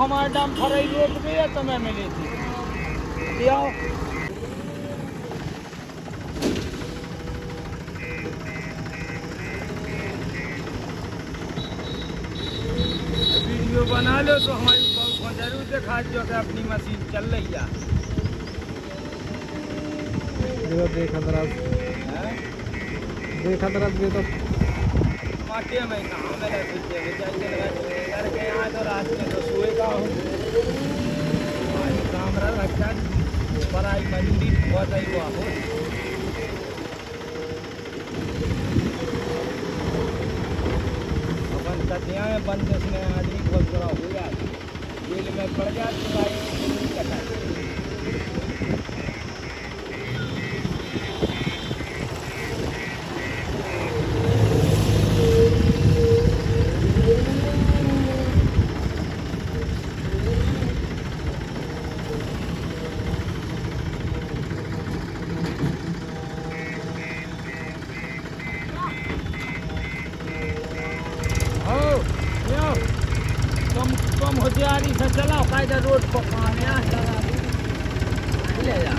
हमारे डाम फरई रोड पे है तो मैं मिली थी आओ वीडियो बना लो तो हमारी बहुत को जरूर दिखा दो कि अपनी मशीन चल रही है। देखा तरफ ये तो माटे में कहाँ मेरा करके यहाँ तो रास्ते तो सोए का हूँ काम रखा पढ़ाई मजदूरी बहुत ही हुआ हो अपन कटिया में बंद उसमें आदमी बहुत बुरा हो गया जेल में पड़ गया तो कटा कम होशियारी से चलाओ कायदा रोड पर कहाँ ले जा